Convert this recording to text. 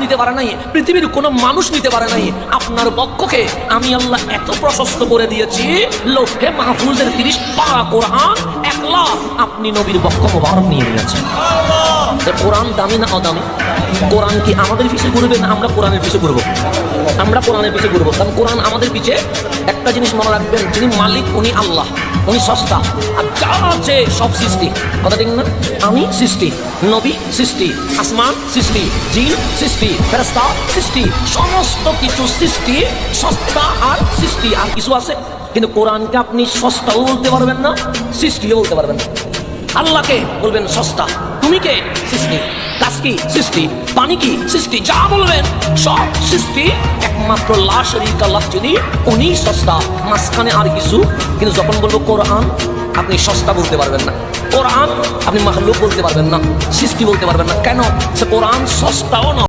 নিতে পারে নাই, পৃথিবীর কোনো মানুষ নিতে পারে নাই। আপনার বক্ষকে আমি আল্লাহ এত প্রশস্ত করে দিয়েছি, লৌহে মাহফুজের 30 পারা কোরআন একলা আপনি নবীর বক্ষ মোবারক নিয়ে নিয়েছেন। কোরআন দামি না অদামি? কোরআন কি আমাদের পিছে ঘুরবে না আমরা কোরআনের পিছে ঘুরবো? আমরা কোরআনের পিছে ঘুরবো, কারণ কোরআন আমাদের পিছে। একটা জিনিস মনে রাখবেন, যিনি মালিক উনি আল্লাহ, উনি সস্তা, আর যা আছে সব সৃষ্টি। কথা ঠিক না? আমি সৃষ্টি, নবী সৃষ্টি, আসমান সৃষ্টি, জিন সৃষ্টি, ফেরেশতা সৃষ্টি, সমস্ত কিছু সৃষ্টি, সস্তা আর সৃষ্টি। আর কিছু আছে? কিন্তু কোরআনকে আপনি সস্তাও বলতে পারবেন না, সৃষ্টিও বলতে পারবেন না। আল্লাহকে বলবেন সস্তা, তুমি কে? সৃষ্টি। গাছ কি? সৃষ্টি। পানি কি? সৃষ্টি। যা বলবেন সব সৃষ্টি, একমাত্র লা শারীকা লাহ যিনি, উনি সস্তা, মাঝখানে আর কিছু। কিন্তু যখন বলবো কোরআন, আপনি সস্তা বলতে পারবেন না, কোরআন আপনি মাখলুক বলতে পারবেন না, সৃষ্টি বলতে পারবেন না। কেন? সে কোরআন সস্তাও নয়।